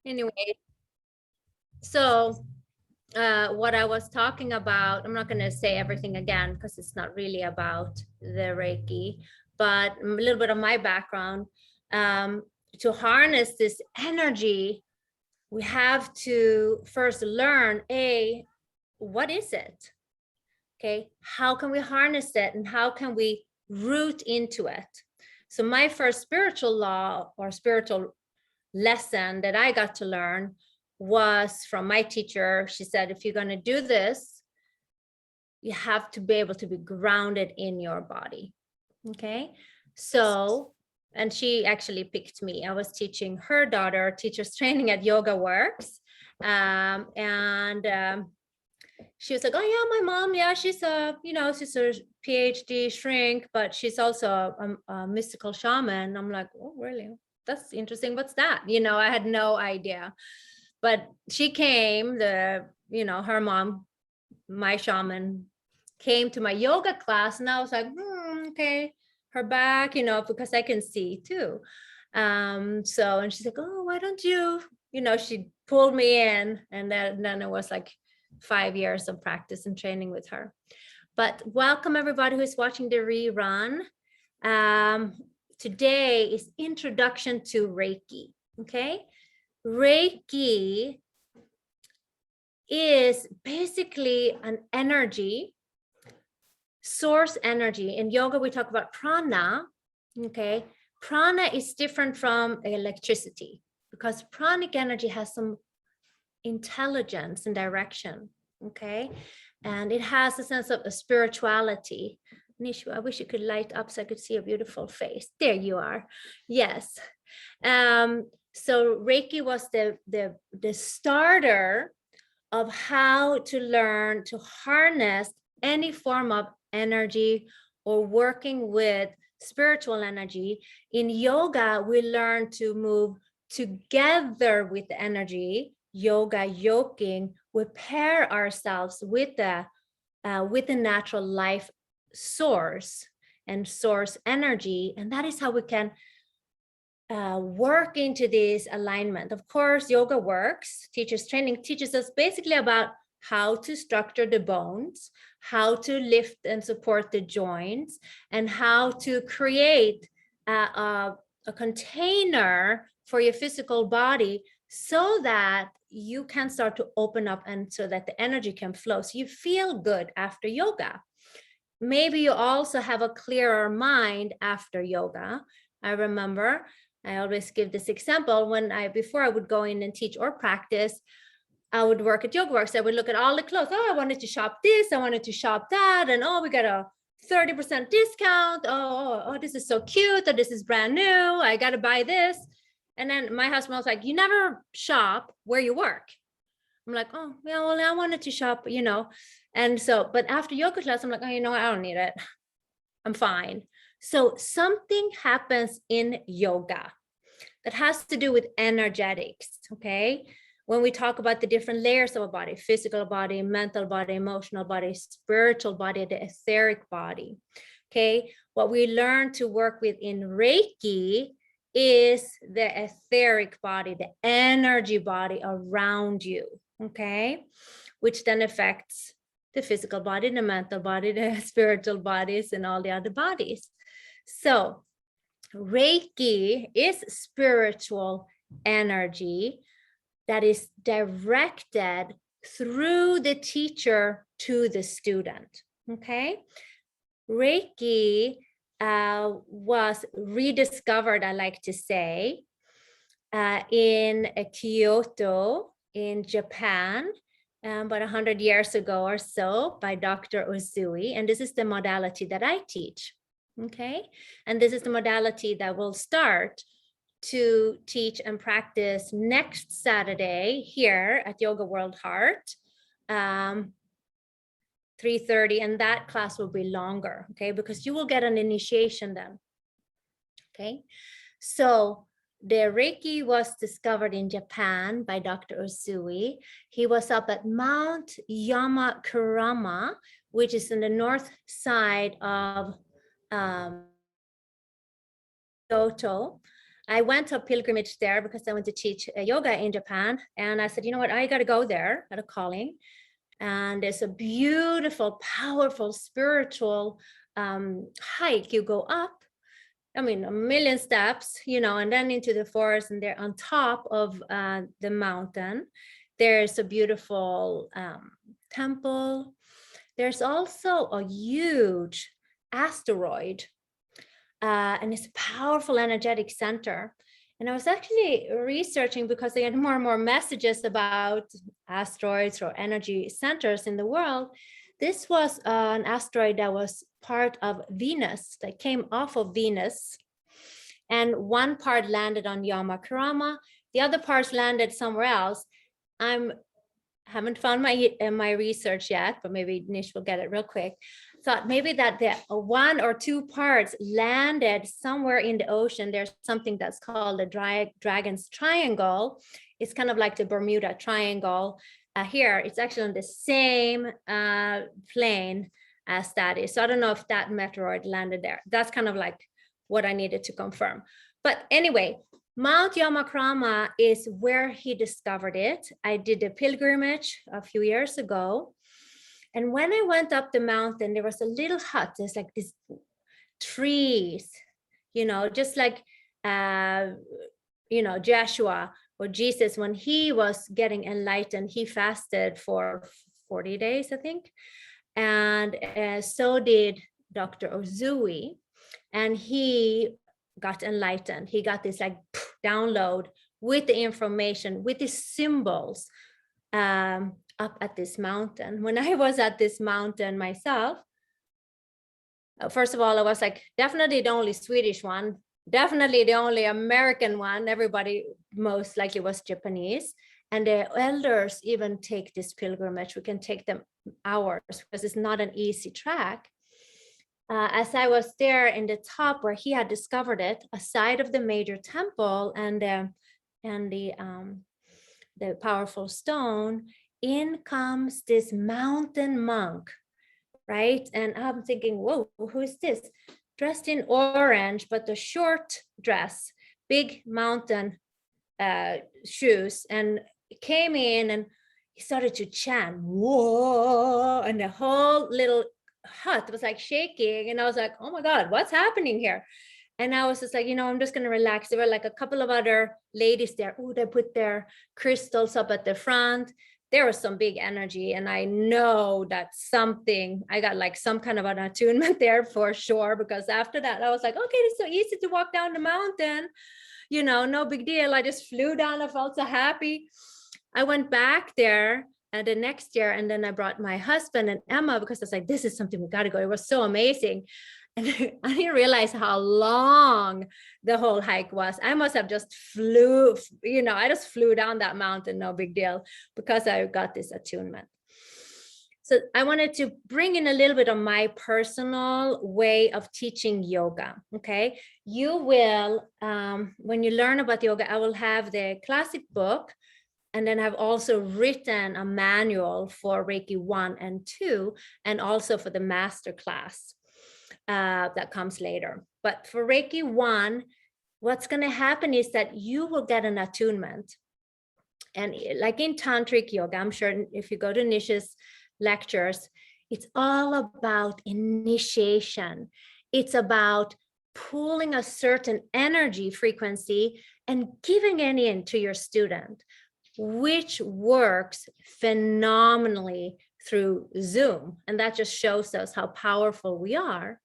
Anyway, so what I was talking about, I'm not going to say everything again because it's not really about the Reiki, but a little bit of my background. To harness this energy, we have to first learn, what is it? Okay, how can we harness it and how can we root into it? So my first spiritual law or spiritual lesson that I got to learn was from my teacher. She said, if you're going to do this, you have to be able to be grounded in your body. Okay. So, and she actually picked me. I was teaching her daughter teacher's training at Yoga Works. She was like, oh yeah, my mom, yeah, she's a PhD shrink, but she's also a mystical shaman. I'm like, oh, really? That's interesting. What's that? I had no idea. But she came, her mom, my shaman, came to my yoga class, and I was like, okay, her back, because I can see too. And she's like, oh, why don't you, she pulled me in, and then it was like 5 years of practice and training with her. But welcome everybody who's watching the rerun. Today is introduction to Reiki. Okay, Reiki is basically an energy, source energy. In yoga, we talk about prana. Okay, prana is different from electricity because pranic energy has some intelligence and direction. Okay, and it has a sense of a spirituality. Nishu, I wish you could light up so I could see a beautiful face. There you are. Yes. So Reiki was the starter of how to learn to harness any form of energy or working with spiritual energy. In yoga, we learn to move together with the energy. Yoga, yoking, we pair ourselves with the natural life source and source energy, and that is how we can work into this alignment. Of course, Yoga Works, teacher's training, teaches us basically about how to structure the bones, how to lift and support the joints, and how to create a container for your physical body so that you can start to open up and so that the energy can flow. So you feel good after yoga. Maybe you also have a clearer mind after yoga. I remember I always give this example before I would go in and teach or practice, I would work at Yoga Works. I would look at all the clothes. Oh, I wanted to shop this. I wanted to shop that. And we got a 30% discount. Oh, this is so cute. Or this is brand new. I got to buy this. And then my husband was like, you never shop where you work. I'm like, oh, yeah, well, I wanted to shop, And so, but after yoga class, I'm like, oh, I don't need it. I'm fine. So something happens in yoga that has to do with energetics, okay? When we talk about the different layers of a body, physical body, mental body, emotional body, spiritual body, the etheric body, okay? What we learn to work with in Reiki is the etheric body, the energy body around you, okay? Which then affects the physical body, the mental body, the spiritual bodies, and all the other bodies. So Reiki is spiritual energy that is directed through the teacher to the student, okay? Reiki was rediscovered, I like to say, in Kyoto, in Japan, about 100 years ago or so by Dr. Usui. And this is the modality that I teach. Okay. And this is the modality that will start to teach and practice next Saturday here at Yoga World Heart, 3:30. And that class will be longer. Okay. Because you will get an initiation then. Okay. So the Reiki was discovered in Japan by Dr. Usui. He was up at Mount Yamakurama, which is in the north side of Kyoto. I went to a pilgrimage there because I went to teach yoga in Japan. And I said, you know what, I got to go there at a calling. And it's a beautiful, powerful, spiritual hike. You go up, I mean, a million steps, and then into the forest, and there on top of the mountain, there's a beautiful temple. There's also a huge asteroid, and it's a powerful energetic center. And I was actually researching because I had more and more messages about asteroids or energy centers in the world. This was an asteroid that was part of Venus, that came off of Venus. And one part landed on Yamakarama. The other parts landed somewhere else. Haven't found my research yet, but maybe Nish will get it real quick. Thought maybe that the one or two parts landed somewhere in the ocean. There's something that's called the Dragon's Triangle. It's kind of like the Bermuda Triangle. Here, it's actually on the same plane as that is. So I don't know if that meteoroid landed there. That's kind of like what I needed to confirm. But anyway, Mount Yamakrama is where he discovered it. I did a pilgrimage a few years ago. And when I went up the mountain, there was a little hut. There's like these trees, just like, Joshua or Jesus, when he was getting enlightened, he fasted for 40 days, I think. And so did Dr. Usui. And he got enlightened. He got this like download with the information, with the symbols up at this mountain. When I was at this mountain myself, first of all, I was like, definitely the only Swedish one, definitely the only American one. Everybody most likely was Japanese. And the elders even take this pilgrimage. We can take them hours because it's not an easy track. As I was there in the top where he had discovered it, aside of the major temple and the powerful stone, in comes this mountain monk, right? And I'm thinking, whoa, who is this? Dressed in orange, but the short dress, big mountain shoes, and came in and he started to chant, whoa, and the whole little hut was like shaking. And I was like, oh my God, what's happening here? And I was just like, I'm just going to relax. There were like a couple of other ladies there. Oh, they put their crystals up at the front. There was some big energy. And I know that I got like some kind of an attunement there for sure. Because after that, I was like, okay, it's so easy to walk down the mountain. No big deal. I just flew down. I felt so happy. I went back there the next year, and then I brought my husband and Emma because I was like, this is something we got to go. It was so amazing. And I didn't realize how long the whole hike was. I must have just I just flew down that mountain, no big deal, because I got this attunement. So I wanted to bring in a little bit of my personal way of teaching yoga, okay? You will, when you learn about yoga, I will have the classic book, and then I've also written a manual for Reiki 1 and 2, and also for the master class that comes later. But for Reiki 1, what's going to happen is that you will get an attunement. And like in tantric yoga, I'm sure if you go to Nish's lectures, it's all about initiation. It's about pulling a certain energy frequency and giving it in to your student, which works phenomenally through Zoom. And that just shows us how powerful we are.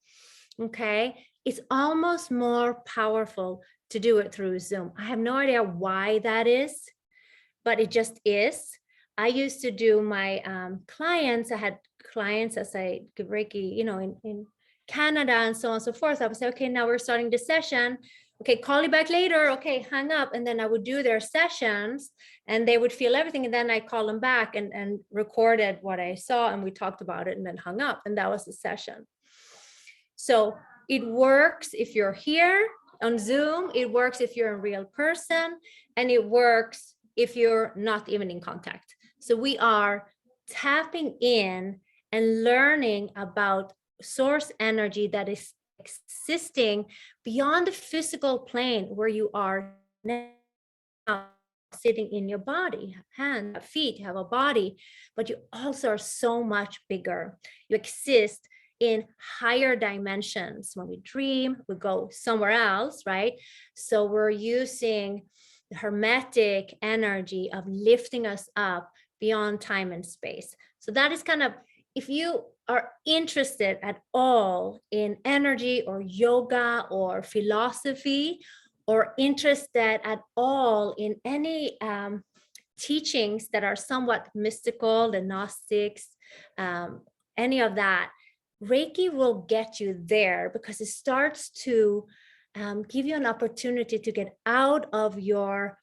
Okay. It's almost more powerful to do it through Zoom. I have no idea why that is, but it just is. I used to do my clients. I had clients as I give Reiki, in Canada and so on and so forth. I would say, okay, now we're starting the session. Okay, call you back later. Okay, hang up. And then I would do their sessions and they would feel everything. And then I call them back and recorded what I saw. And we talked about it and then hung up. And that was the session. So it works if you're here on Zoom. It works if you're a real person. And it works if you're not even in contact. So we are tapping in and learning about source energy that is existing beyond the physical plane where you are now, sitting in your body. You have hands, you have feet, you have a body, but you also are so much bigger. You exist in higher dimensions. When we dream, we go somewhere else, right? So we're using the hermetic energy of lifting us up beyond time and space. So that is kind of, if you are interested at all in energy or yoga or philosophy, or interested at all in any teachings that are somewhat mystical, the Gnostics, any of that, Reiki will get you there, because it starts to give you an opportunity to get out of your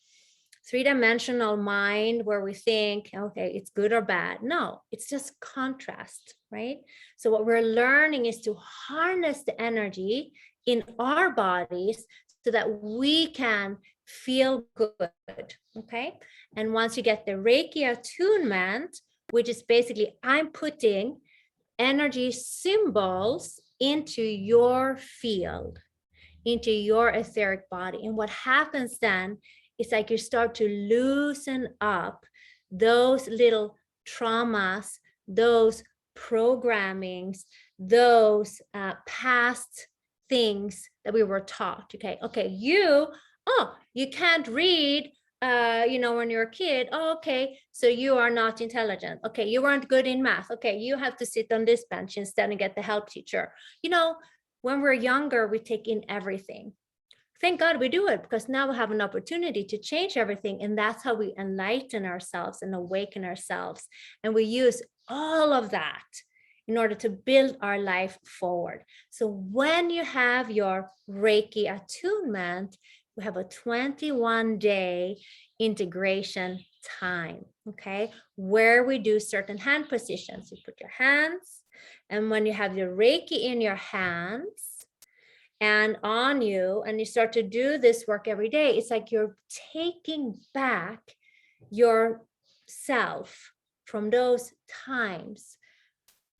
three-dimensional mind where we think, okay, it's good or bad. No, it's just contrast, right? So what we're learning is to harness the energy in our bodies so that we can feel good, okay? And once you get the Reiki attunement, which is basically I'm putting energy symbols into your field, into your etheric body. And what happens then is like you start to loosen up those little traumas, those programmings, those past things that we were taught. Okay, you can't read when you're a kid. Oh, okay, so you are not intelligent. Okay, you weren't good in math. Okay, you have to sit on this bench instead and get the help teacher. When we're younger, we take in everything. Thank God we do it, because now we have an opportunity to change everything. And that's how we enlighten ourselves and awaken ourselves. And we use all of that in order to build our life forward. So when you have your Reiki attunement, we have a 21-day integration time, okay, where we do certain hand positions. You put your hands, and when you have your Reiki in your hands and on you, and you start to do this work every day, it's like you're taking back yourself from those times.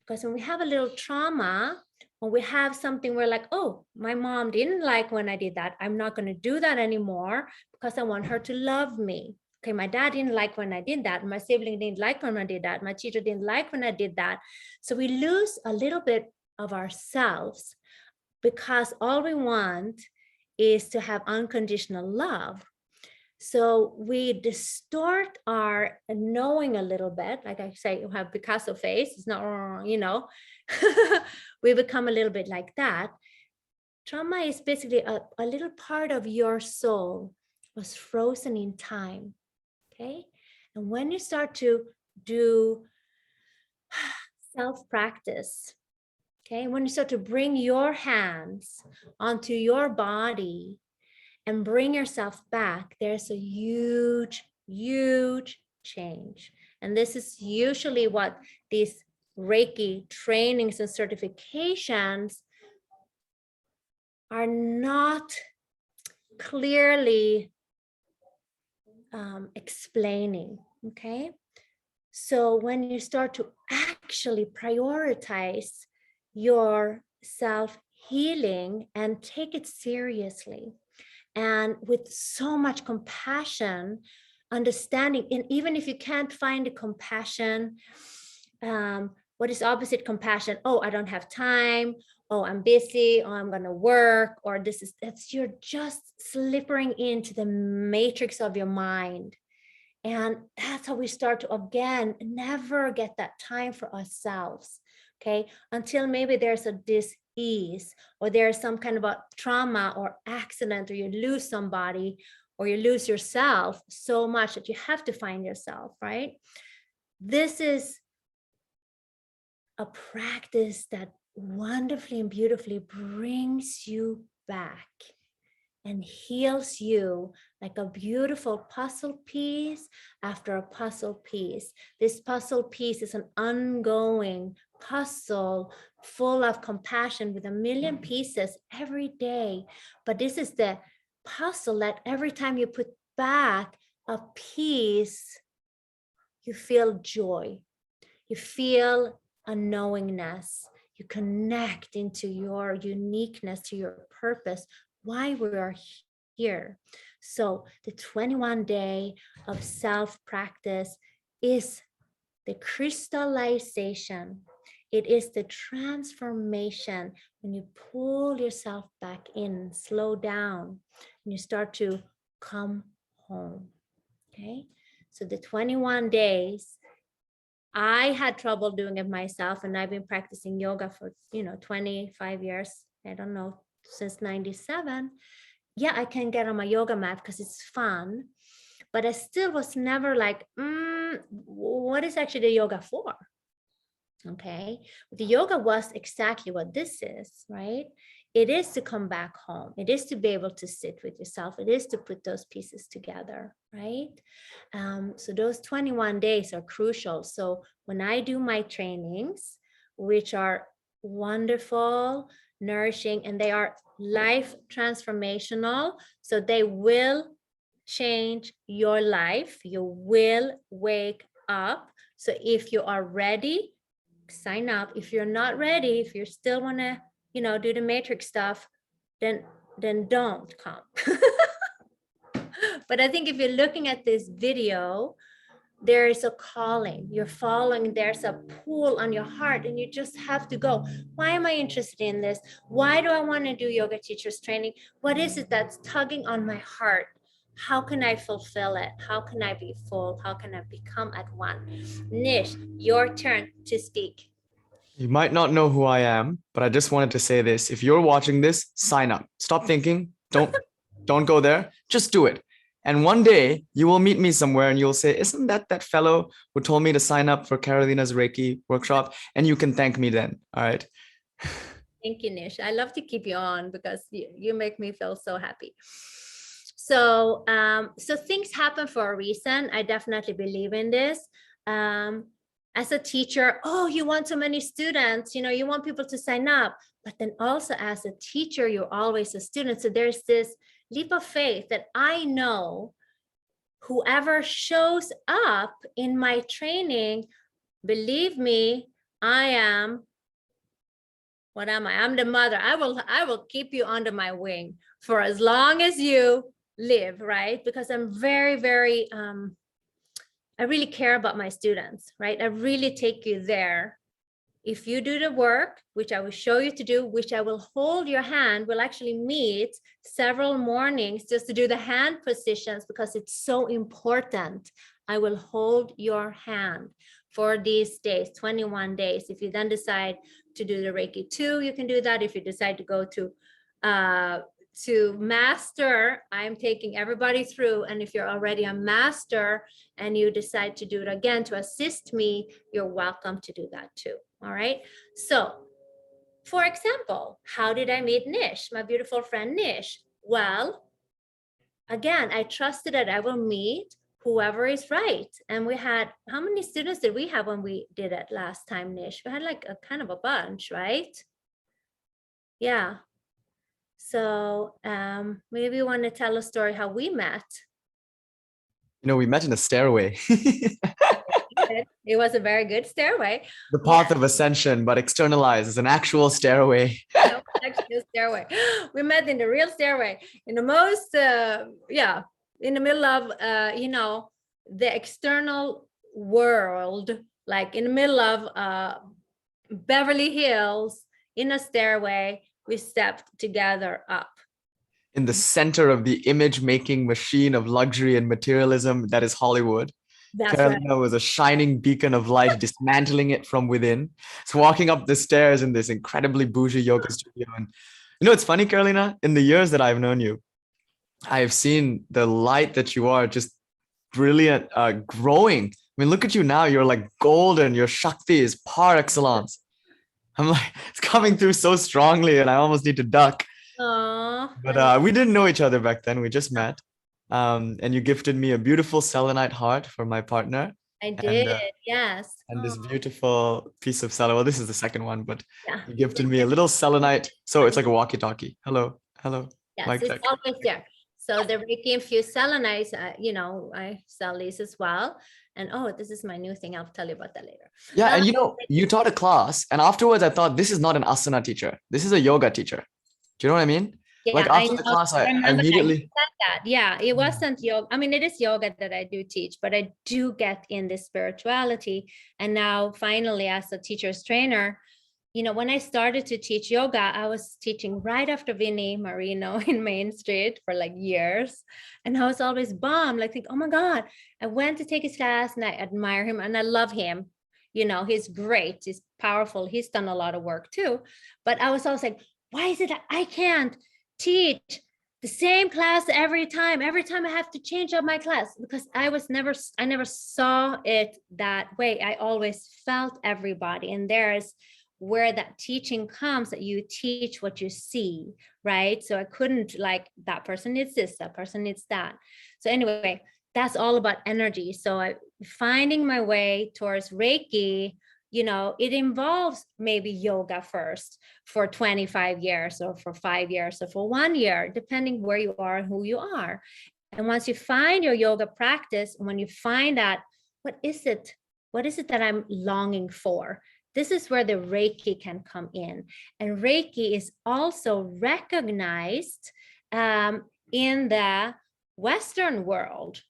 Because when we have a little trauma, when we have something, we're like, oh, my mom didn't like when I did that. I'm not going to do that anymore because I want her to love me. Okay, my dad didn't like when I did that. My sibling didn't like when I did that. My teacher didn't like when I did that. So we lose a little bit of ourselves because all we want is to have unconditional love. So we distort our knowing a little bit. Like I say, you have Picasso face. It's not, we become a little bit like that. Trauma is basically a little part of your soul was frozen in time. Okay. And when you start to do self-practice, okay, when you start to bring your hands onto your body and bring yourself back, there's a huge, huge change. And this is usually what these Reiki trainings and certifications are not clearly explaining, okay? So when you start to actually prioritize your self-healing and take it seriously, and with so much compassion, understanding, and even if you can't find the compassion, what is opposite compassion? Oh, I don't have time. Oh, I'm busy. Oh, I'm going to work. Or you're just slipping into the matrix of your mind. And that's how we start to, again, never get that time for ourselves. Okay, until maybe there's a dis-ease, or there's some kind of a trauma or accident, or you lose somebody, or you lose yourself so much that you have to find yourself, right? This is a practice that wonderfully and beautifully brings you back and heals you like a beautiful puzzle piece after a puzzle piece. This puzzle piece is an ongoing puzzle full of compassion with a million pieces every day. But this is the puzzle that every time you put back a piece, you feel joy. You feel a knowingness. you connect into your uniqueness, to your purpose, why we are here. So the 21 day of self-practice is the crystallization. It is the transformation when you pull yourself back in, slow down, and you start to come home. Okay, so the 21 days, I had trouble doing it myself, and I've been practicing yoga for 25 years. I don't know, since 97. Yeah, I can get on my yoga mat because it's fun, but I still was never like, what is actually the yoga for? Okay, the yoga was exactly what this is, right? It is to come back home. It is to be able to sit with yourself. It is to put those pieces together, right? So those 21 days are crucial. So when I do my trainings, which are wonderful, nourishing, and they are life transformational, so they will change your life. You will wake up. So if you are ready, sign up. If you're not ready, if you still want to do the matrix stuff, then don't come. But I think if you're looking at this video, there is a calling, you're following, there's a pull on your heart, and you just have to go. Why am I interested in this? Why do I want to do yoga teachers training? What is it that's tugging on my heart? How can I fulfill it? How can I be full? How can I become at one? Nish, your turn to speak. You might not know who I am, but I just wanted to say this. If you're watching this, sign up. Stop thinking. Don't go there. Just do it. And one day you will meet me somewhere and you'll say, isn't that fellow who told me to sign up for Carolina's Reiki workshop? And you can thank me then. All right. Thank you, Nish. I love to keep you on because you make me feel so happy. So, so things happen for a reason. I definitely believe in this. As a teacher, you want so many students, you want people to sign up, but then also as a teacher, you're always a student. So there's this leap of faith that I know whoever shows up in my training, believe me, I am, what am I? I'm the mother. I will keep you under my wing for as long as you live, right? Because I'm very, very, I really care about my students, right? I really take you there. If you do the work, which I will show you to do, which I will hold your hand, we'll actually meet several mornings just to do the hand positions because it's so important. I will hold your hand for these days, 21 days. If you then decide to do the Reiki 2, you can do that. If you decide to go to master, I'm taking everybody through. And if you're already a master and you decide to do it again to assist me, you're welcome to do that too. All right. So for example, how did I meet Nish, my beautiful friend Nish? Well, again, I trusted that I will meet whoever is right. And we had, how many students did we have when we did it last time, Nish? We had like a kind of a bunch, right? Yeah. So maybe you want to tell a story how we met. We met in a stairway. It was a very good stairway. The path of ascension, but externalized as an actual stairway. No, actually a stairway. We met in the real stairway, in the most, in the middle of, the external world, like in the middle of Beverly Hills, in a stairway, we stepped together up. In the center of the image-making machine of luxury and materialism that is Hollywood. That's Carolina right. was a shining beacon of light, dismantling it from within. So walking up the stairs in this incredibly bougie yoga studio. And it's funny, Carolina, in the years that I've known you, I have seen the light that you are just brilliant, growing. I mean, look at you now. You're like golden. Your Shakti is par excellence. I'm like, it's coming through so strongly and I almost need to duck. But we didn't know each other back then. We just met. And you gifted me a beautiful selenite heart for my partner. I did, yes. And this beautiful piece of selenite. Well, this is the second one, but yeah. You gifted me a little selenite. So it's like a walkie-talkie. Hello. Yes, Mic it's check. always there. So the Reiki infused selenite, I sell these as well. And oh, this is my new thing. I'll tell you about that later. Yeah, and you taught a class, and afterwards I thought this is not an asana teacher. This is a yoga teacher. Do you know what I mean? Yeah, Like after the class, I remember immediately said that. Yeah, it wasn't yoga. I mean, it is yoga that I do teach, but I do get in the spirituality. And now finally, as a teacher's trainer, when I started to teach yoga, I was teaching right after Vinny Marino in Main Street for like years. And I was always bummed, like, think, oh my God, I went to take his class and I admire him and I love him. He's great. He's powerful. He's done a lot of work too. But I was always like, why is it that I can't teach the same class every time? Every time I have to change up my class, because I never saw it that way. I always felt everybody. And there's where that teaching comes, that you teach what you see, right? So I couldn't like, that person needs this, that person needs that. So anyway, that's all about energy. So finding my way towards Reiki, it involves maybe yoga first for 25 years or for 5 years or for 1 year, depending where you are and who you are. And once you find your yoga practice, when you find out, what is it that I'm longing for? This is where the Reiki can come in. And Reiki is also recognized in the Western world,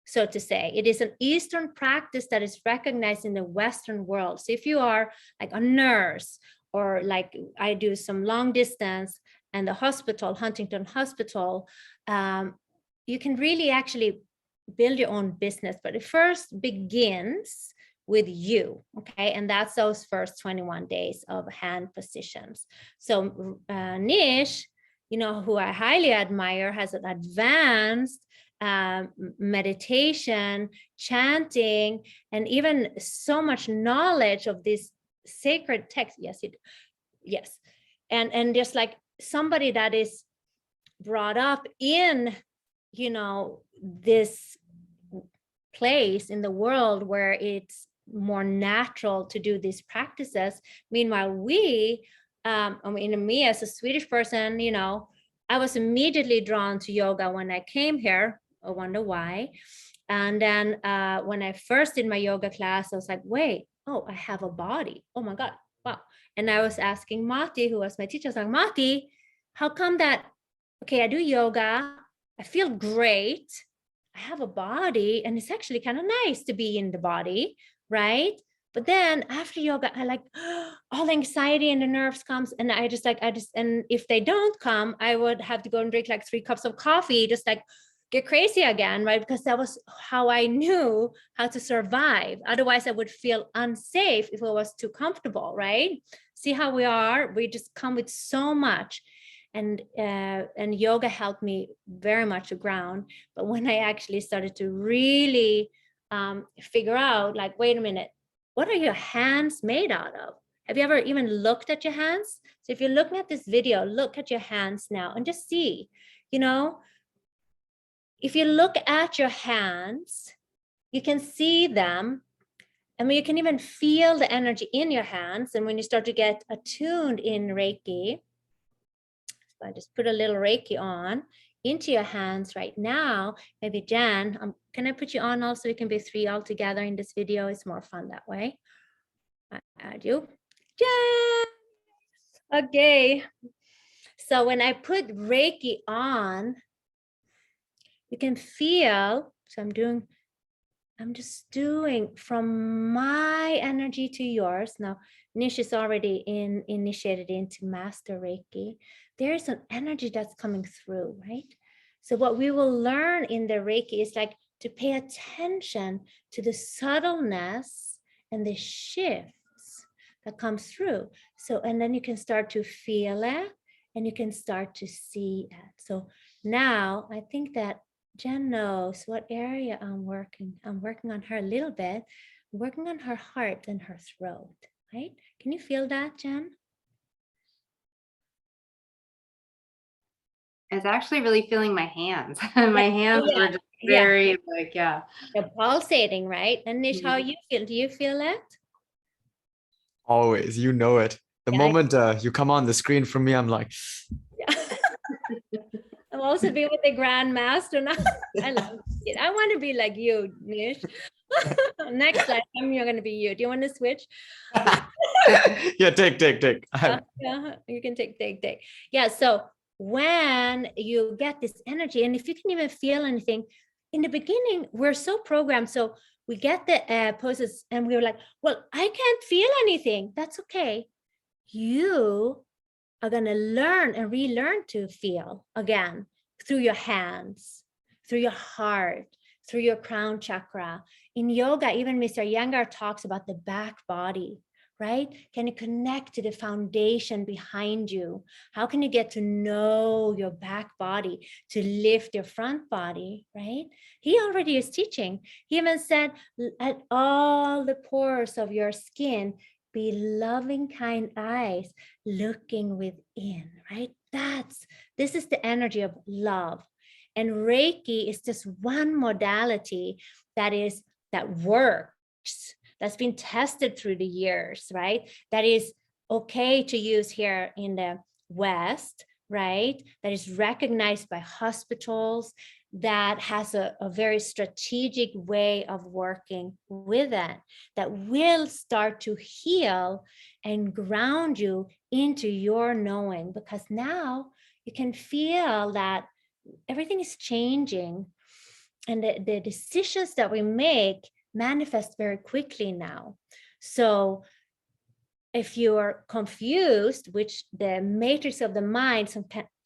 so to say. It is an Eastern practice that is recognized in the Western world. So if you are like a nurse, or like I do some long distance and the hospital, Huntington Hospital, you can really actually build your own business, but it first begins with you, okay? And that's those first 21 days of hand positions. So Nish, who I highly admire, has an advanced meditation, chanting, and even so much knowledge of this sacred text. Yes. And just like somebody that is brought up in, this place in the world where it's more natural to do these practices. Meanwhile, me as a Swedish person, I was immediately drawn to yoga when I came here. I wonder why. And then when I first did my yoga class, I was like, wait, I have a body. Oh my God, wow. And I was asking Mati, who was my teacher, I was like, Mati, how come that, okay, I do yoga, I feel great, I have a body, and it's actually kind of nice to be in the body, right? But then after yoga, I like all the anxiety and the nerves comes, and and if they don't come, I would have to go and drink like 3 cups of coffee, just like get crazy again, right? Because that was how I knew how to survive. Otherwise, I would feel unsafe if it was too comfortable, right? See how we are? We just come with so much. And yoga helped me very much to ground. But when I actually started to really figure out, like, wait a minute, what are your hands made out of? Have you ever even looked at your hands? So if you're looking at this video, look at your hands now and just see, if you look at your hands, you can see them. I mean, you can even feel the energy in your hands. And when you start to get attuned in Reiki, so I just put a little Reiki on into your hands right now. Maybe Jen, can I put you on also? We can be 3 all together in this video. It's more fun that way. I add you. Jen! Okay. So when I put Reiki on, you can feel, so I'm just doing from my energy to yours. Now, Nish is already initiated into Master Reiki. There's an energy that's coming through, right? So what we will learn in the Reiki is like to pay attention to the subtleness and the shifts that comes through. So, and then you can start to feel it and you can start to see it. So now I think that Jen knows what area I'm working. I'm working on her a little bit, working on her heart and her throat, right? Can you feel that, Jen? It's actually really feeling my hands. My hands were just very like, They're pulsating, right? And Nish, how you feel? Do you feel it? always, you know it. The moment you come on the screen for me, I'm like, I'm also be with the grandmaster now. I love it. I want to be like you, Nish. Next time you're going to be you. Do you want to switch? Yeah, take. Yeah, you can take. Yeah. So when you get this energy, and if you can even feel anything, in the beginning, we're so programmed. So we get the poses and we were like, well, I can't feel anything. That's okay. You are going to learn and relearn to feel again through your hands, through your heart, through your crown chakra. In yoga, even Mr. Iyengar talks about the back body, right? Can you connect to the foundation behind you? How can you get to know your back body to lift your front body, right? He already is teaching. He even said, at all the pores of your skin, be loving, kind eyes looking within, right? This is the energy of love. And Reiki is just one modality that works, that's been tested through the years, right? That is okay to use here in the West, right? That is recognized by hospitals, that has a very strategic way of working with it, that will start to heal and ground you into your knowing, because now you can feel that everything is changing, and the decisions that we make manifest very quickly now. So if you are confused, which the matrix of the mind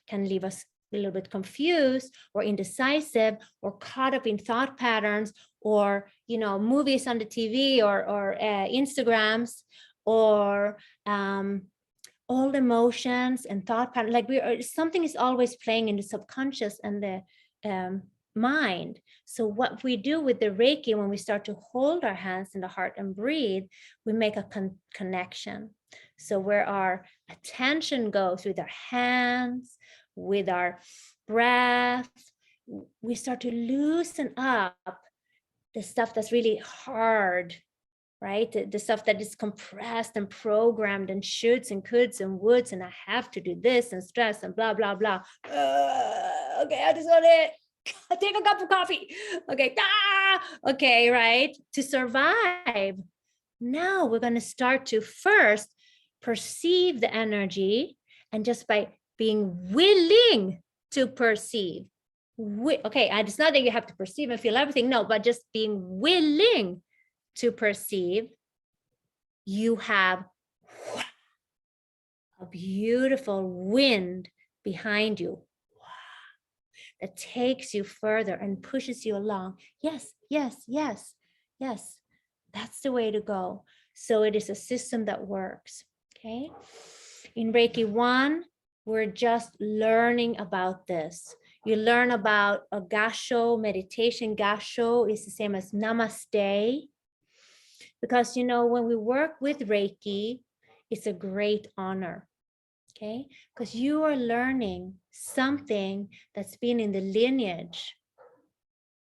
can leave us a little bit confused or indecisive or caught up in thought patterns, or movies on the TV or Instagrams, or all emotions and thought patterns, like something is always playing in the subconscious and the mind. So what we do with the Reiki, when we start to hold our hands in the heart and breathe, we make a connection. So where our attention goes with our hands, with our breath, we start to loosen up the stuff that's really hard, right? The stuff that is compressed and programmed and shoulds and coulds and woulds, and I have to do this and stress and blah, blah, blah. Okay, I just want to take a cup of coffee. Okay, okay, right? To survive. Now we're going to start to first perceive the energy, and just by being willing to perceive. Okay, it's not that you have to perceive and feel everything, no, but just being willing to perceive, you have a beautiful wind behind you that takes you further and pushes you along. Yes. That's the way to go. So it is a system that works. Okay. In Reiki One, we're just learning about this. You learn about a Gasho meditation. Gasho is the same as Namaste. Because, when we work with Reiki, it's a great honor, okay? Because you are learning something that's been in the lineage,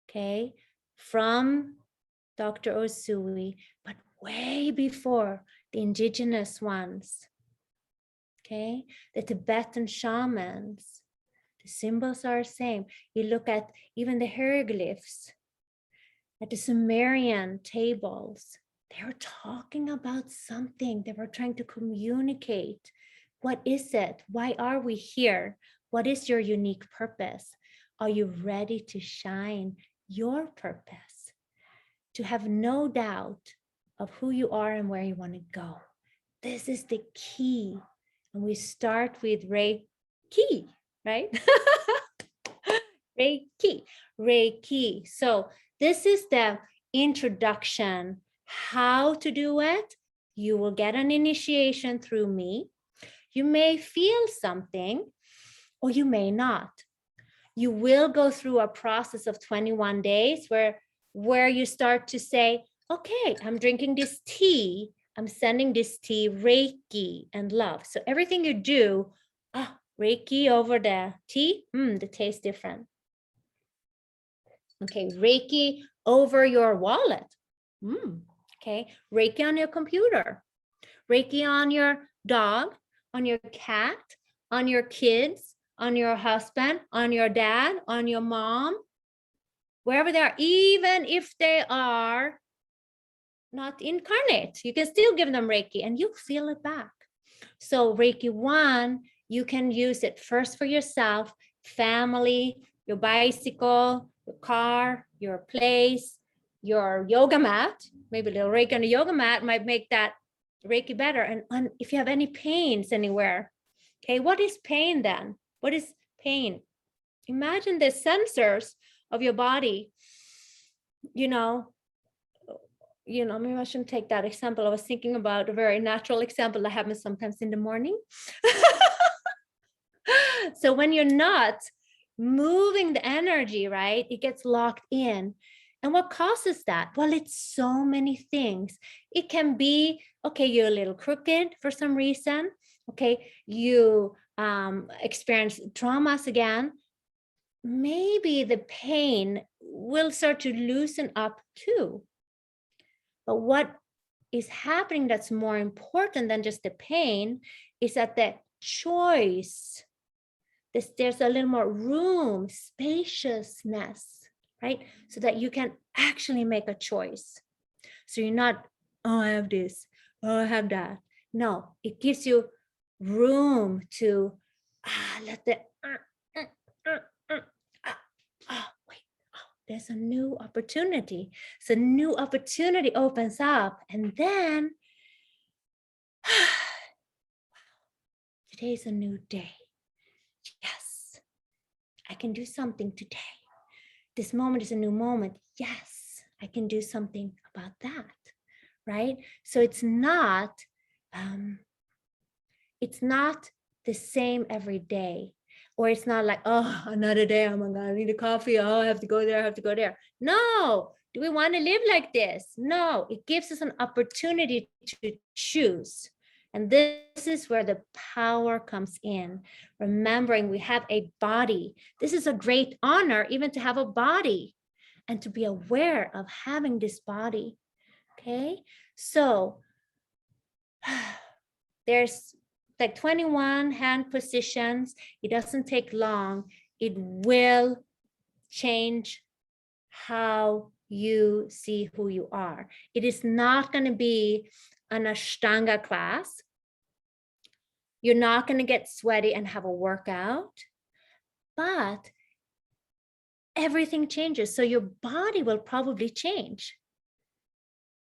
okay, from Dr. Usui, but way before the indigenous ones, okay? The Tibetan shamans, the symbols are the same. You look at even the hieroglyphs, at the Sumerian tables, they were talking about something. They were trying to communicate. What is it? Why are we here? What is your unique purpose? Are you ready to shine your purpose? To have no doubt of who you are and where you want to go. This is the key. And we start with Reiki, right? Reiki. So this is the introduction. How to do it? You will get an initiation through me. You may feel something, or you may not. You will go through a process of 21 days where you start to say, okay, I'm drinking this tea. I'm sending this tea Reiki and love. So everything you do, Reiki over the tea, the taste different. Okay, Reiki over your wallet. Okay, Reiki on your computer. Reiki on your dog, on your cat, on your kids, on your husband, on your dad, on your mom, wherever they are, even if they are not incarnate, you can still give them Reiki and you feel it back. So Reiki One, you can use it first for yourself, family, your bicycle, your car, your place, your yoga mat. Maybe a little Reiki on the yoga mat might make that Reiki better. And if you have any pains anywhere, okay, what is pain then? What is pain? Imagine the sensors of your body, maybe I shouldn't take that example. I was thinking about a very natural example that happens sometimes in the morning. So when you're not moving the energy, right, it gets locked in. And what causes that? Well, it's so many things. It can be, okay, you're a little crooked for some reason. Okay, you experience traumas again. Maybe the pain will start to loosen up too. But what is happening that's more important than just the pain is that the choice, there's a little more room, spaciousness, right? So that you can actually make a choice. So you're not, oh, I have this, oh, I have that. No, it gives you room to let the, there's a new opportunity. So new opportunity opens up, and then today's a new day. Yes, I can do something today. This moment is a new moment. Yes, I can do something about that, right? So it's not the same every day. Or it's not like, oh, another day, oh my God, I need a coffee. Oh, I have to go there, I have to go there. No, do we want to live like this? No, it gives us an opportunity to choose. And this is where the power comes in. Remembering we have a body. This is a great honor, even to have a body and to be aware of having this body. Okay, so there's like 21 hand positions. It doesn't take long. It will change how you see who you are. It is not going to be an Ashtanga class. You're not going to get sweaty and have a workout, but everything changes. So your body will probably change.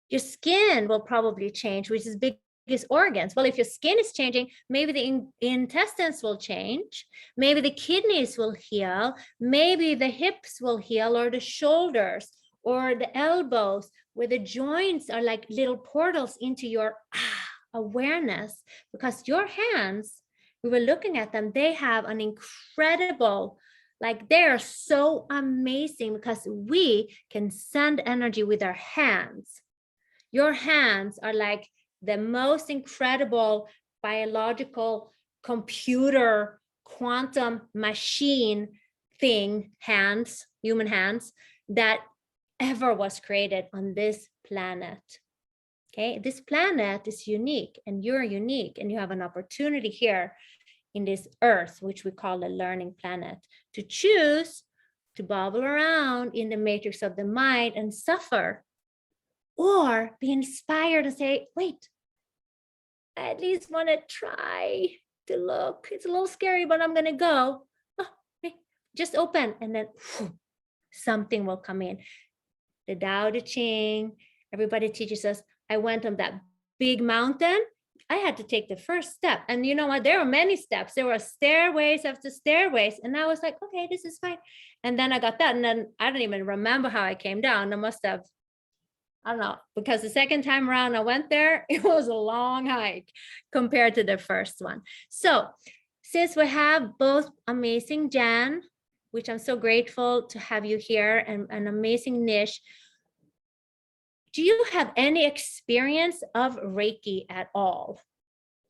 Your skin will probably change, which is biggest organs. Well, if your skin is changing, maybe the intestines will change, maybe the kidneys will heal, maybe the hips will heal, or the shoulders, or the elbows, where the joints are like little portals into your awareness. Because your hands, we were looking at them, they have an incredible, like they're so amazing because we can send energy with our hands. Your hands are like the most incredible biological computer quantum machine thing, hands, human hands, that ever was created on this planet. Okay, this planet is unique and you're unique, and you have an opportunity here in this earth, which we call the learning planet, to choose to bobble around in the matrix of the mind and suffer, or be inspired and say, wait, I at least want to try to look. It's a little scary, but I'm going to go. Oh, just open, and then something will come in. The Tao Te Ching, everybody teaches us. I went on that big mountain. I had to take the first step. And you know what? There were many steps. There were stairways after stairways. And I was like, okay, this is fine. And then I got that. And then I don't even remember how I came down. I must have, I don't know, because the second time around I went there, it was a long hike compared to the first one. So since we have both amazing Jan, which I'm so grateful to have you here, and an amazing Nish, do you have any experience of Reiki at all?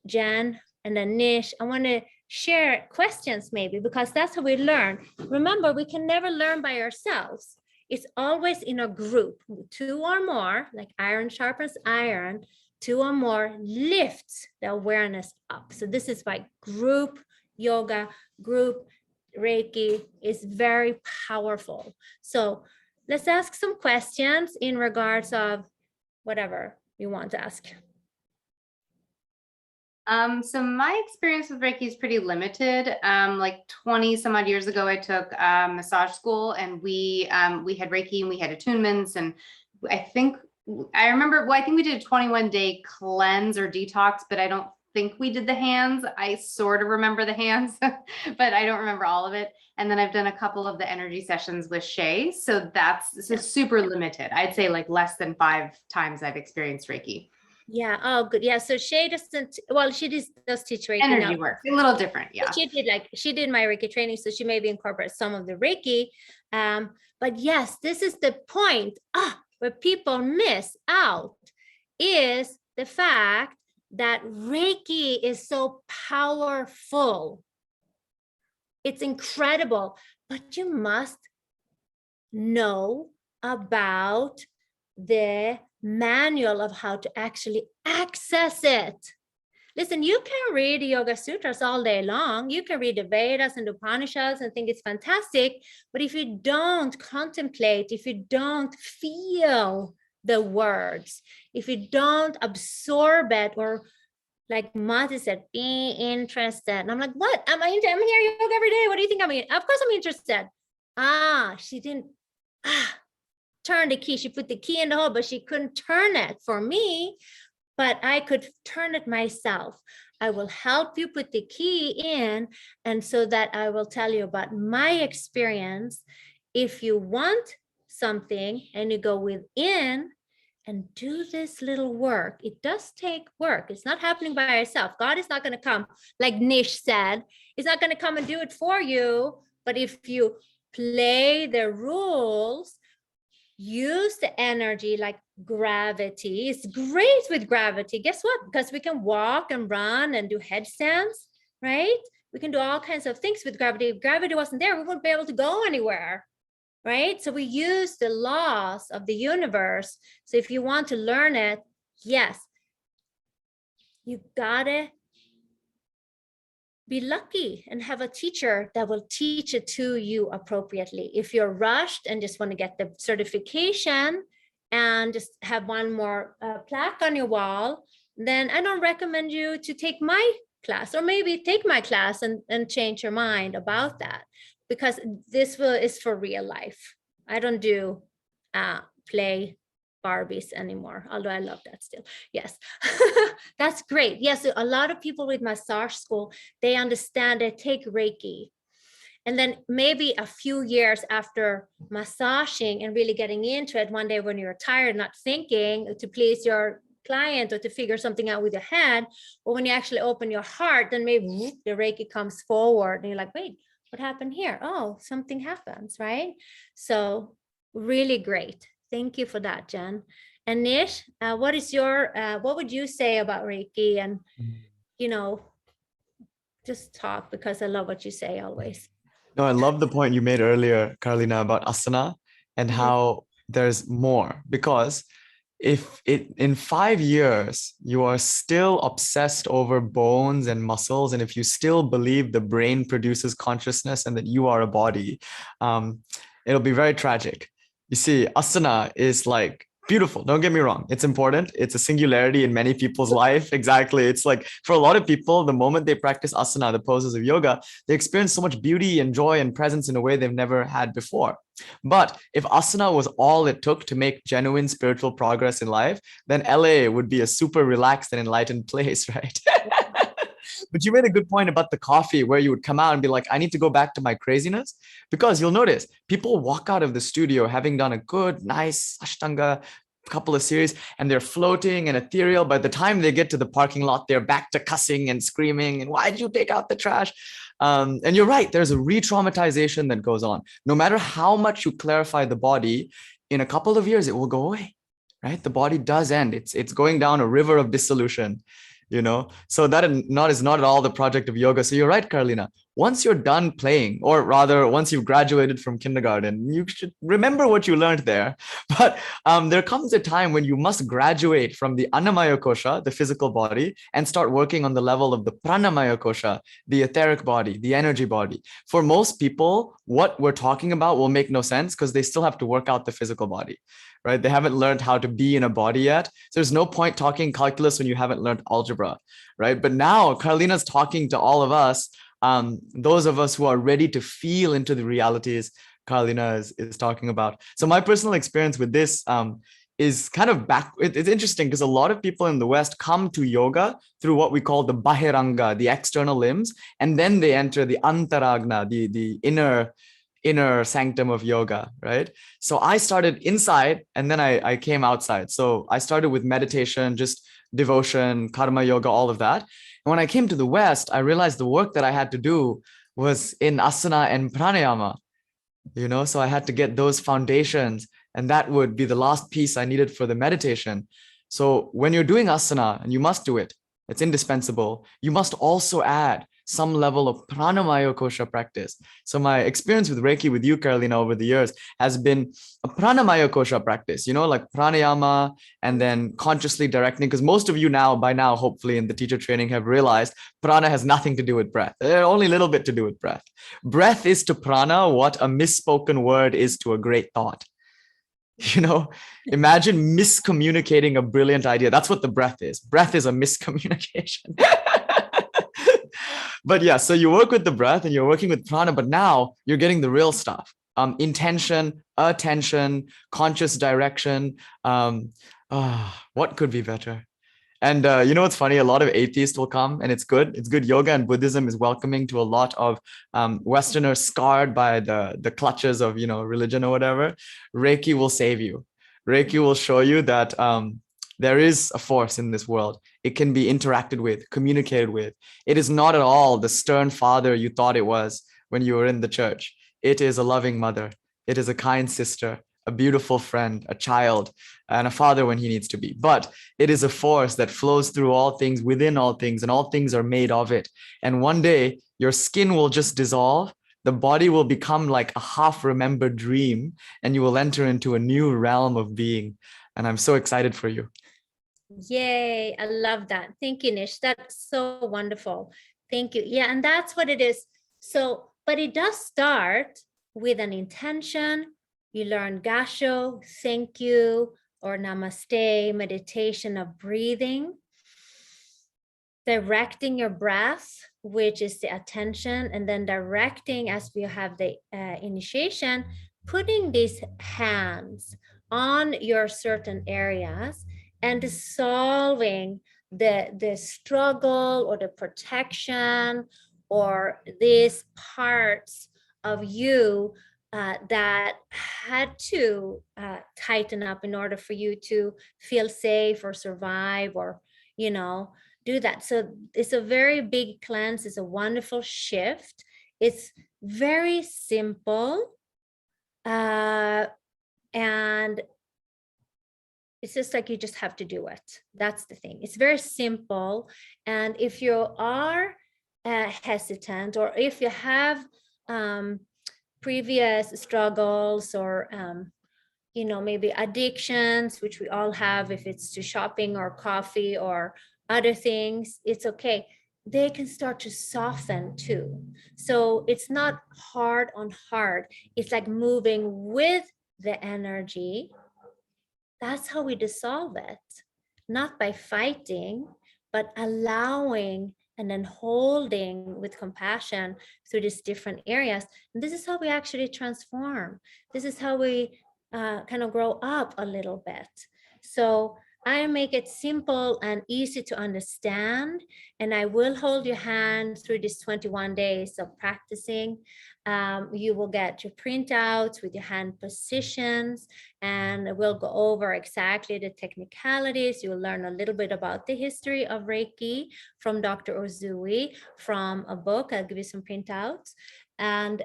Jan and then Nish, I want to share questions maybe, because that's how we learn. Remember, we can never learn by ourselves. It's always in a group. 2 or more, like iron sharpens iron, 2 or more lifts the awareness up. So this is why group yoga, group Reiki is very powerful. So let's ask some questions in regards of whatever you want to ask. So my experience with Reiki is pretty limited. Like 20 some odd years ago, I took massage school, and we had Reiki and we had attunements, and I remember, well, I think we did a 21-day cleanse or detox, but I don't think we did the hands. I sort of remember the hands, but I don't remember all of it. And then I've done a couple of the energy sessions with Shay. So this is super limited. I'd say like less than 5 times I've experienced Reiki. Yeah. Oh, good. Yeah. So Shay doesn't, well, she does teach Reiki. Energy work, a little different. Yeah. She did my Reiki training, so she maybe incorporates some of the Reiki. But yes, this is the point. Where people miss out is the fact that Reiki is so powerful. It's incredible, but you must know about the manual of how to actually access it. Listen, you can read the Yoga Sutras all day long. You can read the Vedas and the Upanishads and think it's fantastic. But if you don't contemplate, if you don't feel the words, if you don't absorb it, or like Mati said, be interested. And I'm like, what? I'm here yoga every day. What do you think I'm in? Of course I'm interested. She didn't turn the key. She put the key in the hole, but she couldn't turn it for me. But I could turn it myself. I will help you put the key in, and so that I will tell you about my experience. If you want something and you go within and do this little work, it does take work. It's not happening by yourself. God is not going to come, like Nish said, he's not going to come and do it for you. But if you play the rules, use the energy like gravity. It's great with gravity. Guess what? Because we can walk and run and do headstands, right? We can do all kinds of things with gravity. If gravity wasn't there, we wouldn't be able to go anywhere, right? So we use the laws of the universe. So if you want to learn it, yes, you gotta be lucky and have a teacher that will teach it to you appropriately. If you're rushed and just want to get the certification and just have one more plaque on your wall, then I don't recommend you to take my class, or maybe take my class and change your mind about that, because this is for real life. I don't do play Barbies anymore, although I love that still. Yes, that's great. Yes, a lot of people with massage school, they understand, they take Reiki. And then maybe a few years after massaging and really getting into it, one day when you're tired, not thinking to please your client or to figure something out with your head, or when you actually open your heart, then maybe the Reiki comes forward and you're like, wait, what happened here? Oh, something happens, right? So really great. Thank you for that, Jen. And Nish, what would you say about Reiki? And, just talk, because I love what you say always. No, I love the point you made earlier, Carolina, about asana and how there's more. Because if in 5 years you are still obsessed over bones and muscles, and if you still believe the brain produces consciousness and that you are a body, it'll be very tragic. You see, asana is like beautiful. Don't get me wrong. It's important. It's a singularity in many people's life. Exactly. It's like for a lot of people, the moment they practice asana, the poses of yoga, they experience so much beauty and joy and presence in a way they've never had before. But if asana was all it took to make genuine spiritual progress in life, then LA would be a super relaxed and enlightened place, right? But you made a good point about the coffee, where you would come out and be like, I need to go back to my craziness. Because you'll notice people walk out of the studio having done a good, nice Ashtanga couple of series, and they're floating and ethereal. By the time they get to the parking lot, they're back to cussing and screaming. And why did you take out the trash? And you're right. There's a re-traumatization that goes on. No matter how much you clarify the body, in a couple of years, it will go away, right? The body does end. It's going down a river of dissolution. So that is not at all the project of yoga. So you're right, Carolina. Once you're done playing, or rather once you've graduated from kindergarten, you should remember what you learned there. But there comes a time when you must graduate from the annamaya kosha, the physical body, and start working on the level of the pranamaya kosha, the etheric body, the energy body. For most people, what we're talking about will make no sense because they still have to work out the physical body, right? They haven't learned how to be in a body yet. So there's no point talking calculus when you haven't learned algebra, right? But now Carolina's talking to all of us, those of us who are ready to feel into the realities Carolina is talking about. So my personal experience with this is kind of it's interesting because a lot of people in the West come to yoga through what we call the bahiranga, the external limbs, and then they enter the antaragna, the inner sanctum of yoga, right? So I started inside and then I came outside. So I started with meditation, just devotion, karma yoga, all of that. And when I came to the West, I realized the work that I had to do was in asana and pranayama, so I had to get those foundations, and that would be the last piece I needed for the meditation. So when you're doing asana, and you must do it, it's indispensable, you must also add some level of pranamaya kosha practice. So my experience with Reiki with you, Carolina, over the years has been a pranamaya kosha practice, like pranayama, and then consciously directing, because most of you by now, hopefully in the teacher training have realized prana has nothing to do with breath. Only a little bit to do with breath. Breath is to prana what a misspoken word is to a great thought. Imagine miscommunicating a brilliant idea. That's what the breath is. Breath is a miscommunication. But yeah, so you work with the breath and you're working with prana, but now you're getting the real stuff. Intention, attention, conscious direction. What could be better? And what's funny? A lot of atheists will come, and it's good. It's good. Yoga and Buddhism is welcoming to a lot of Westerners scarred by the clutches of religion or whatever. Reiki will save you. Reiki will show you that there is a force in this world. It can be interacted with, communicated with. It is not at all the stern father you thought it was when you were in the church. It is a loving mother. It is a kind sister, a beautiful friend, a child, and a father when he needs to be. But it is a force that flows through all things, within all things, and all things are made of it. And one day, your skin will just dissolve. The body will become like a half-remembered dream, and you will enter into a new realm of being. And I'm so excited for you. Yay, I love that. Thank you, Nish. That's so wonderful. Thank you. Yeah, and that's what it is. So, but it does start with an intention. You learn Gasho, thank you, or namaste, meditation of breathing. Directing your breath, which is the attention, and then directing as we have the initiation, putting these hands on your certain areas and dissolving the struggle or the protection or these parts of you that had to tighten up in order for you to feel safe or survive or, do that. So it's a very big cleanse. It's a wonderful shift. It's very simple. And it's just like you just have to do it. That's the thing. It's very simple. And if you are hesitant, or if you have previous struggles or maybe addictions, which we all have, if it's to shopping or coffee or other things, it's okay. They can start to soften too. So it's not hard on hard. It's like moving with the energy. That's how we dissolve it. Not by fighting, but allowing and then holding with compassion through these different areas. And this is how we actually transform. This is how we kind of grow up a little bit. So I make it simple and easy to understand, and I will hold your hand through these 21 days of practicing. You will get your printouts with your hand positions, and we'll go over exactly the technicalities. You will learn a little bit about the history of Reiki from Dr. Usui from a book. I'll give you some printouts, and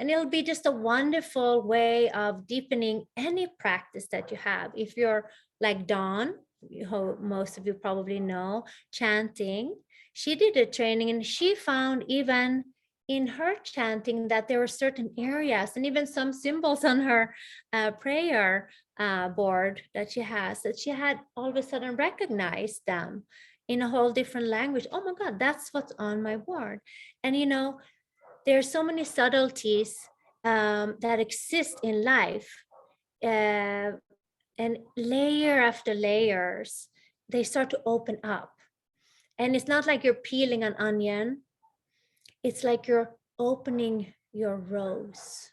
it'll be just a wonderful way of deepening any practice that you have. If you're like Dawn, who most of you probably know, chanting. She did a training and she found even in her chanting that there were certain areas and even some symbols on her prayer board that she has, that she had all of a sudden recognized them in a whole different language. Oh my God, that's what's on my board. And you know, there's so many subtleties that exist in life. And layer after layers, they start to open up. And it's not like you're peeling an onion. It's like you're opening your rose.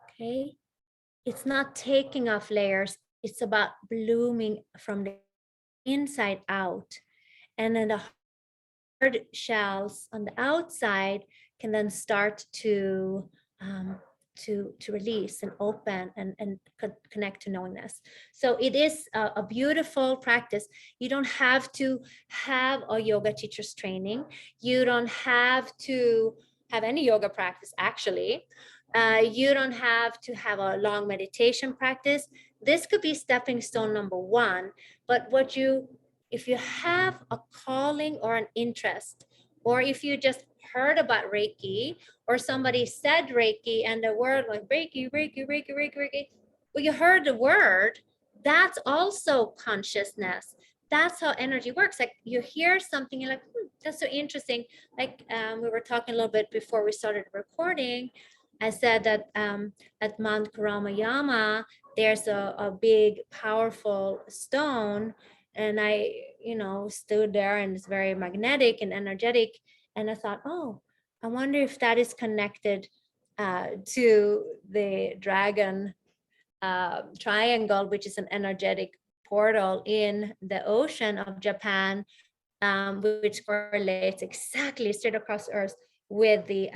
Okay? It's not taking off layers. It's about blooming from the inside out. And then the hard shells on the outside can then start to release and open and connect to knowingness. So it is a beautiful practice. You don't have to have a yoga teacher's training. You don't have to have any yoga practice, actually. You don't have to have a long meditation practice. This could be stepping stone number one. But if you have a calling or an interest, or if you just heard about Reiki, or somebody said Reiki and the word like Reiki, Reiki, Reiki, Reiki, Reiki, well, you heard the word, that's also consciousness. That's how energy works. Like you hear something, you're like, that's so interesting. Like we were talking a little bit before we started recording. I said that at Mount Karamayama, there's a big, powerful stone. And I, stood there and it's very magnetic and energetic. And I thought, oh, I wonder if that is connected to the dragon triangle, which is an energetic portal in the ocean of Japan, which correlates exactly straight across Earth with the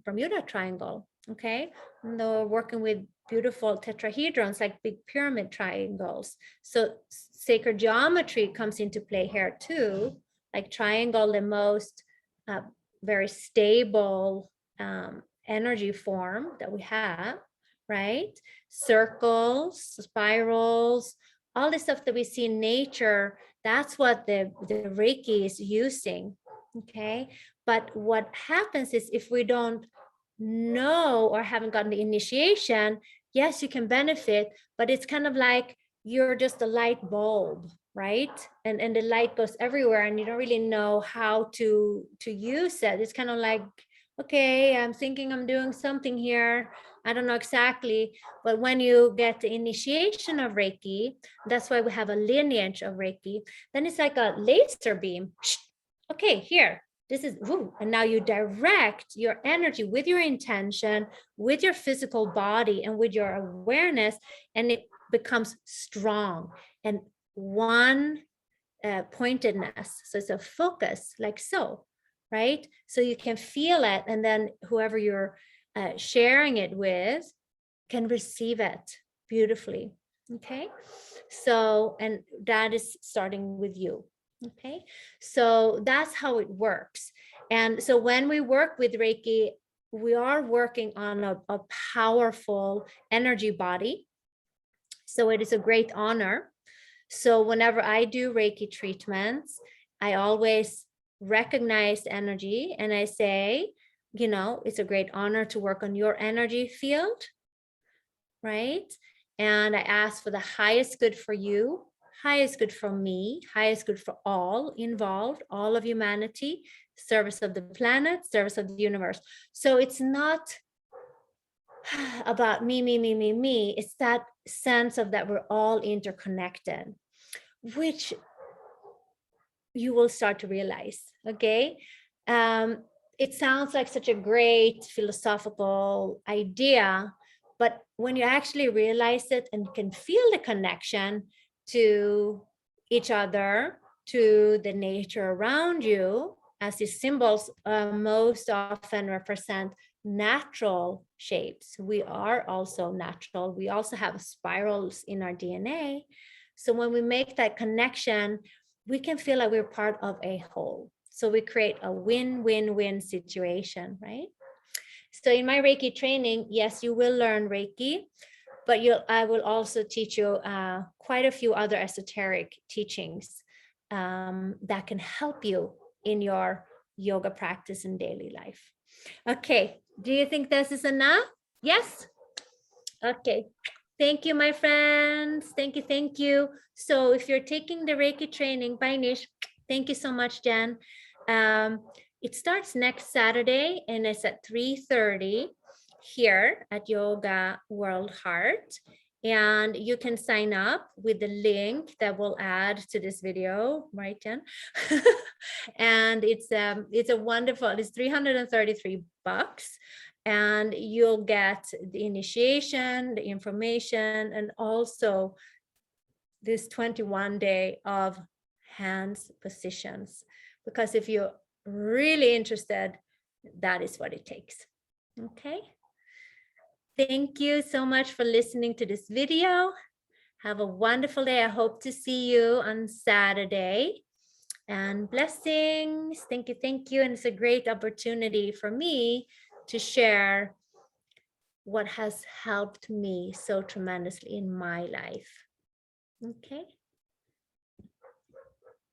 Bermuda Triangle. Okay, and they're working with beautiful tetrahedrons like big pyramid triangles. So sacred geometry comes into play here too, like triangle, the most very stable energy form that we have, right? Circles, spirals, all the stuff that we see in nature, that's what the Reiki is using, okay? But what happens is if we don't know or haven't gotten the initiation, yes, you can benefit, but it's kind of like you're just a light bulb, right? And the light goes everywhere and you don't really know how to use it. It's kind of like, okay, I'm thinking I'm doing something here. I don't know exactly. But when you get the initiation of Reiki, that's why we have a lineage of Reiki, then it's like a laser beam. Okay, here, this is, woo, and now you direct your energy with your intention, with your physical body and with your awareness, and it becomes strong and one pointedness. So it's a focus like so, right? So you can feel it, and then whoever you're sharing it with can receive it beautifully. Okay, so, and that is starting with you. Okay, so that's how it works. And so when we work with Reiki, we are working on a powerful energy body. So it is a great honor. So whenever I do Reiki treatments, I always recognize energy and I say, it's a great honor to work on your energy field, right? And I ask for the highest good for you, highest good for me, highest good for all involved, all of humanity, service of the planet, service of the universe. So it's not about me, me, me, me, me. It's that sense of that we're all interconnected, which you will start to realize, okay? It sounds like such a great philosophical idea, but when you actually realize it and can feel the connection to each other, to the nature around you, as these symbols most often represent natural shapes. We are also natural. We also have spirals in our DNA. So when we make that connection, we can feel like we're part of a whole. So we create a win-win-win situation, right? So in my Reiki training, yes, you will learn Reiki, but I will also teach you quite a few other esoteric teachings that can help you in your yoga practice and daily life. Okay, do you think this is enough? Yes? Okay, thank you, my friends. Thank you, thank you. So if you're taking the Reiki training by Nish, thank you so much, Jan. It starts next Saturday and it's at 3:30 here at Yoga World Heart. And you can sign up with the link that we'll add to this video, right, Jen? And it's a wonderful, it's $333, and you'll get the initiation, the information, and also this 21-day of hands positions. Because if you're really interested, that is what it takes. Okay. Thank you so much for listening to this video. Have a wonderful day. I hope to see you on Saturday. And blessings. Thank you. Thank you. And it's a great opportunity for me to share what has helped me so tremendously in my life. Okay.